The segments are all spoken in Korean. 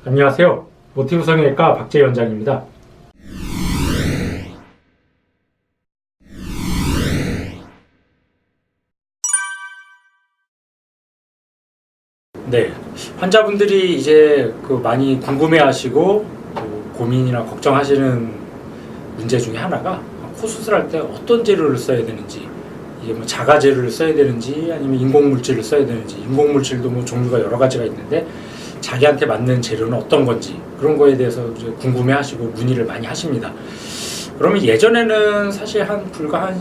안녕하세요. 모티브 성형외과 박재희 원장입니다. 네, 환자분들이 이제 많이 궁금해하시고 고민이나 걱정하시는 문제 중에 하나가 코 수술할 때 어떤 재료를 써야 되는지, 이게 뭐 자가 재료를 써야 되는지 아니면 인공물질을 써야 되는지, 인공물질도 뭐 종류가 여러 가지가 있는데 자기한테 맞는 재료는 어떤 건지, 그런 거에 대해서 이제 궁금해하시고 문의를 많이 하십니다. 그러면 예전에는 사실 불과 한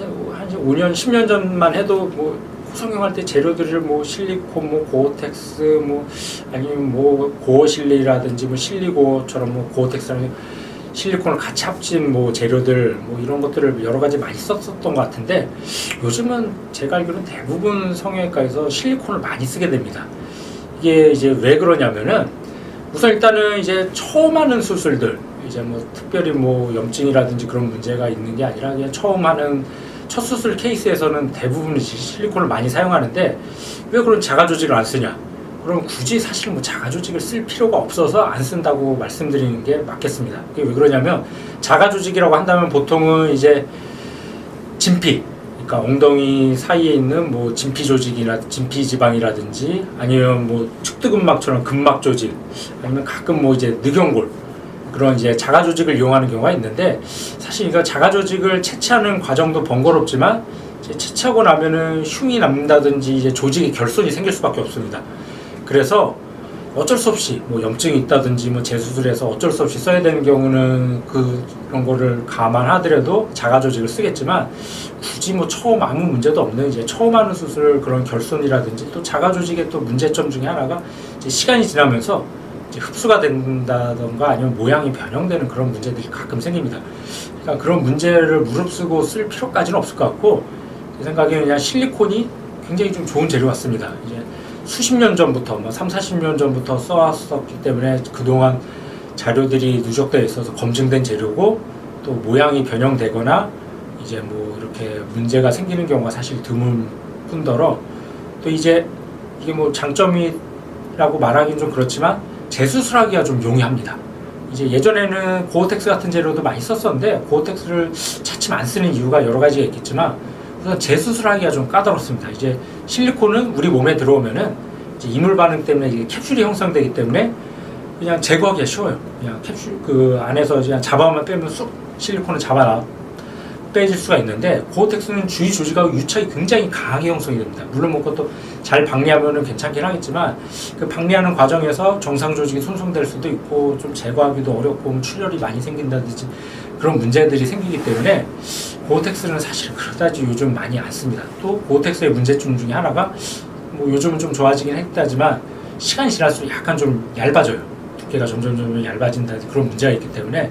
5년, 10년 전만 해도 뭐 성형할 때 재료들을 뭐 실리콘, 뭐 고어텍스, 뭐 아니면 뭐 고어실리라든지 뭐 실리고처럼 뭐 고어텍스랑 실리콘을 같이 합친 뭐 재료들, 뭐 이런 것들을 여러 가지 많이 썼었던 것 같은데, 요즘은 제가 알기로는 대부분 성형외과에서 실리콘을 많이 쓰게 됩니다. 이게 이제 왜 그러냐면은, 우선 일단은 이제 처음 하는 수술들, 이제 뭐 특별히 뭐 염증이라든지 그런 문제가 있는 게 아니라 그냥 처음 하는 첫 수술 케이스에서는 대부분 실리콘을 많이 사용하는데, 왜 그런 자가 조직을 안 쓰냐? 그럼 굳이 사실 뭐 자가 조직을 쓸 필요가 없어서 안 쓴다고 말씀드리는 게 맞겠습니다. 그게 왜 그러냐면, 자가 조직이라고 한다면 보통은 이제 진피, 그러니까 엉덩이 사이에 있는 뭐 진피 조직이나 진피 지방이라든지 아니면 뭐 측두근막처럼 근막 조직, 아니면 가끔 뭐 이제 늑연골, 그런 이제 자가 조직을 이용하는 경우가 있는데, 사실 이거 자가 조직을 채취하는 과정도 번거롭지만 이제 채취하고 나면은 흉이 남는다든지 이제 조직의 결손이 생길 수밖에 없습니다. 그래서 어쩔 수 없이 뭐 염증이 있다든지 뭐 재수술해서 어쩔 수 없이 써야 되는 경우는 그런 거를 감안하더라도 자가 조직을 쓰겠지만, 굳이 뭐 처음 아무 문제도 없는 이제 처음 하는 수술 그런 결손이라든지, 또 자가 조직의 또 문제점 중에 하나가 이제 시간이 지나면서 이제 흡수가 된다던가 아니면 모양이 변형되는 그런 문제들이 가끔 생깁니다. 그러니까 그런 문제를 무릅쓰고 쓸 필요까지는 없을 것 같고, 제 생각에는 그냥 실리콘이 굉장히 좀 좋은 재료 같습니다. 이제 수십 년 전부터, 뭐 3, 40년 전부터 써왔었기 때문에 그동안 자료들이 누적되어 있어서 검증된 재료고, 또 모양이 변형되거나 이제 뭐 이렇게 문제가 생기는 경우가 사실 드문 뿐더러, 또 이제 이게 뭐 장점이라고 말하기는 좀 그렇지만 재수술하기가 좀 용이합니다. 이제 예전에는 고어텍스 같은 재료도 많이 썼었는데, 고어텍스를 차츰 안 쓰는 이유가 여러 가지가 있겠지만, 우선 재수술하기가 좀 까다롭습니다. 이제 실리콘은 우리 몸에 들어오면은 이제 이물 반응 때문에 이게 캡슐이 형성되기 때문에 그냥 제거하기가 쉬워요. 그냥 캡슐 그 안에서 그냥 잡아만 빼면 쑥 실리콘을 잡아 빼질 수가 있는데, 고어텍스는 주위 조직하고 유착이 굉장히 강하게 형성이 됩니다. 물론 뭐 그것도 잘 박리하면은 괜찮긴 하겠지만, 그 박리하는 과정에서 정상 조직이 손상될 수도 있고 좀 제거하기도 어렵고 출혈이 많이 생긴다든지 그런 문제들이 생기기 때문에 고어텍스는 사실 그다지 요즘 많이 안 씁니다. 또 고어텍스의 문제점 중에 하나가, 뭐 요즘은 좀 좋아지긴 했다지만 시간이 지날수록 약간 좀 얇아져요. 두께가 점점 얇아진다, 그런 문제가 있기 때문에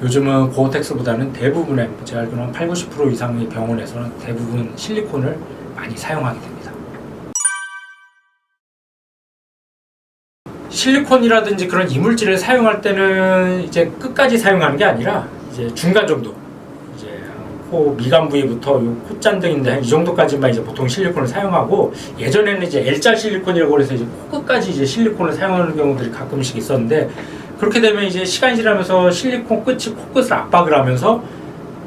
요즘은 고어텍스보다는 대부분의, 제가 알기로는 80~90% 이상의 병원에서는 대부분 실리콘을 많이 사용하게 됩니다. 실리콘이라든지 그런 이물질을 사용할 때는 이제 끝까지 사용하는 게 아니라 이제 중간 정도, 이제 코 미간 부위부터 요 콧잔등인데 한 이 정도까지만 이제 보통 실리콘을 사용하고, 예전에는 이제 L자 실리콘이라고 해서 이제 코끝까지 이제 실리콘을 사용하는 경우들이 가끔씩 있었는데, 그렇게 되면 이제 시간이 지나면서 실리콘 끝이 코끝을 압박을 하면서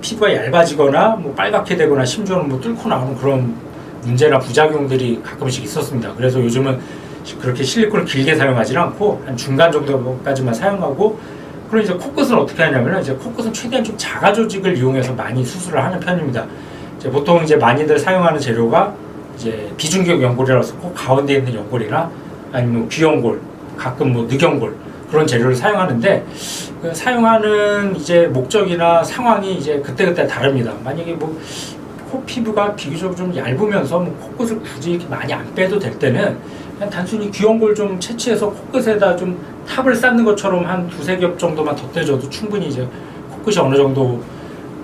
피부가 얇아지거나 뭐 빨갛게 되거나 심지어는 뭐 뚫고 나오는 그런 문제나 부작용들이 가끔씩 있었습니다. 그래서 요즘은 그렇게 실리콘을 길게 사용하지 않고 한 중간 정도까지만 사용하고, 그럼 이제 코끝은 어떻게 하냐면, 이제 코끝은 최대한 좀 자가 조직을 이용해서 많이 수술을 하는 편입니다. 이제 보통 이제 많이들 사용하는 재료가 이제 비중격 연골이라고 해서 코 가운데 있는 연골이나 아니면 귀연골, 가끔 뭐 늑연골, 그런 재료를 사용하는데, 그 사용하는 이제 목적이나 상황이 이제 그때그때 다릅니다. 만약에 뭐 코 피부가 비교적 좀 얇으면서 뭐 코끝을 굳이 이렇게 많이 안 빼도 될 때는 그냥 단순히 귀연골 좀 채취해서 코끝에다 좀 탑을 쌓는 것처럼 한 2~3겹 정도만 덧대줘도 충분히 이제 코끝이 어느 정도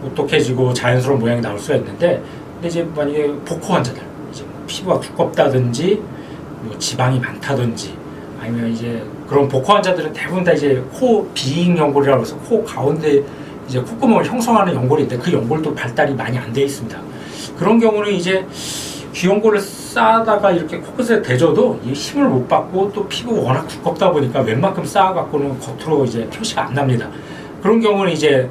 오똑해지고 자연스러운 모양이 나올 수가 있는데, 근데 이제 만약에 복코 환자들, 이제 피부가 두껍다든지 뭐 지방이 많다든지, 아니면 이제 그런 복코 환자들은 대부분 다 이제 코 비잉 연골이라고 해서 코 가운데 이제 콧구멍을 형성하는 연골인데, 그 연골도 발달이 많이 안 돼 있습니다. 그런 경우는 이제 귀연골을 쌓다가 이렇게 코끝에 대줘도 이 힘을 못 받고 또 피부가 워낙 두껍다 보니까 웬만큼 쌓아갖고는 겉으로 이제 표시가 안 납니다. 그런 경우는 이제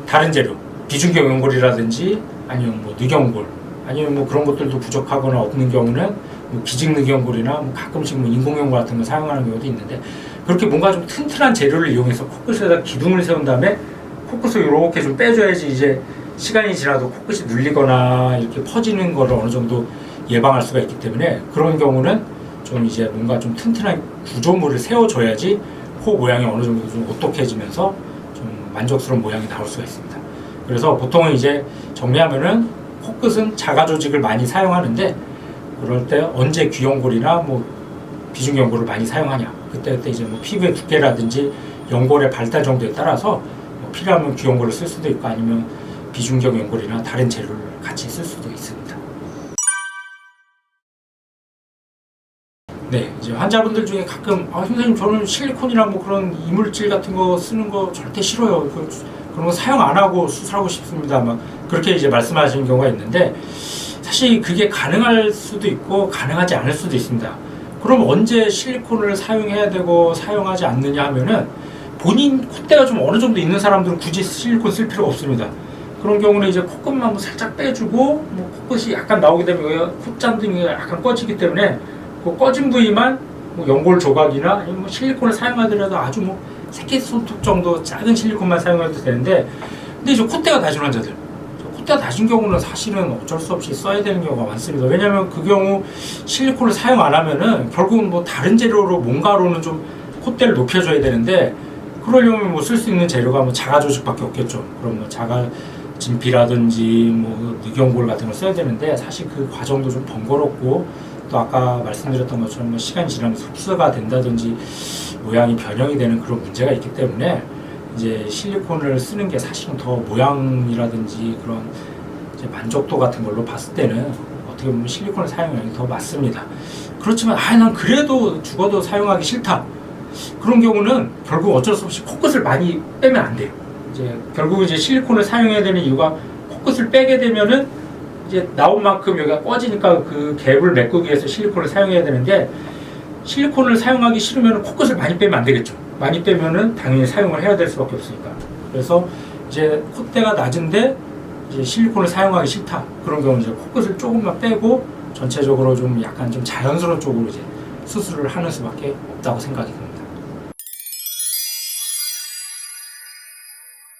다른 재료, 비중격 연골이라든지 아니면 뭐 늑연골, 아니면 뭐 그런 것들도 부족하거나 없는 경우는 뭐 기직늑연골이나 뭐 가끔씩 뭐 인공연골 같은 거 사용하는 경우도 있는데, 그렇게 뭔가 좀 튼튼한 재료를 이용해서 코끝에다 기둥을 세운 다음에 코끝을 이렇게 좀 빼줘야지 이제 시간이 지나도 코끝이 눌리거나 이렇게 퍼지는 거를 어느 정도 예방할 수가 있기 때문에, 그런 경우는 좀 이제 뭔가 좀 튼튼한 구조물을 세워줘야지 코 모양이 어느 정도 좀 오똑해지면서 좀 만족스러운 모양이 나올 수가 있습니다. 그래서 보통은 이제 정리하면은 코끝은 자가 조직을 많이 사용하는데, 그럴 때 언제 귀연골이나 뭐 비중연골을 많이 사용하냐, 그때 이제 뭐 피부의 두께라든지 연골의 발달 정도에 따라서 뭐 필요하면 귀연골을 쓸 수도 있고 아니면 비중격 연골이나 다른 재료를 같이 쓸 수도 있습니다. 네, 이제 환자분들 중에 가끔 선생님 저는 실리콘이랑 뭐 그런 이물질 같은 거 쓰는 거 절대 싫어요. 그런 거 사용 안 하고 수술하고 싶습니다. 막 그렇게 이제 말씀하시는 경우가 있는데, 사실 그게 가능할 수도 있고 가능하지 않을 수도 있습니다. 그럼 언제 실리콘을 사용해야 되고 사용하지 않느냐 하면은, 본인 콧대가 좀 어느 정도 있는 사람들은 굳이 실리콘 쓸 필요가 없습니다. 그런 경우는 이제 콧끝만 뭐 살짝 빼주고, 뭐 콧끝이 약간 나오게 되면 콧잔등이 약간 꺼지기 때문에 그 꺼진 부위만 뭐 연골 조각이나 아니면 뭐 실리콘을 사용하더라도 아주 뭐 새끼손톱 정도 작은 실리콘만 사용해도 되는데, 근데 이제 콧대가 다진 환자들, 콧대가 다진 경우는 사실은 어쩔 수 없이 써야 되는 경우가 많습니다. 왜냐하면 그 경우 실리콘을 사용 안 하면은 결국은 뭐 다른 재료로 뭔가로는 좀 콧대를 높여줘야 되는데, 그러려면 뭐 쓸 수 있는 재료가 뭐 자가 조직밖에 없겠죠. 그럼 뭐 자가 진피라든지 뭐 늑연골 같은 걸 써야 되는데, 사실 그 과정도 좀 번거롭고, 또 아까 말씀드렸던 것처럼 뭐 시간이 지나면서 흡수가 된다든지 모양이 변형이 되는 그런 문제가 있기 때문에, 이제 실리콘을 쓰는 게 사실은 더 모양이라든지 그런 이제 만족도 같은 걸로 봤을 때는 어떻게 보면 실리콘을 사용하는 게 더 맞습니다. 그렇지만 난 그래도 죽어도 사용하기 싫다, 그런 경우는 결국 어쩔 수 없이 코끝을 많이 빼면 안 돼요. 이제 결국 이제 실리콘을 사용해야 되는 이유가, 코끝을 빼게 되면은 이제 나온 만큼 여기가 꺼지니까 그 갭을 메꾸기 위해서 실리콘을 사용해야 되는데, 실리콘을 사용하기 싫으면 코끝을 많이 빼면 안 되겠죠. 많이 빼면은 당연히 사용을 해야 될 수밖에 없으니까. 그래서 이제 콧대가 낮은데 이제 실리콘을 사용하기 싫다, 그런 경우는 이제 코끝을 조금만 빼고 전체적으로 좀 약간 좀 자연스러운 쪽으로 이제 수술을 하는 수밖에 없다고 생각이 듭니다.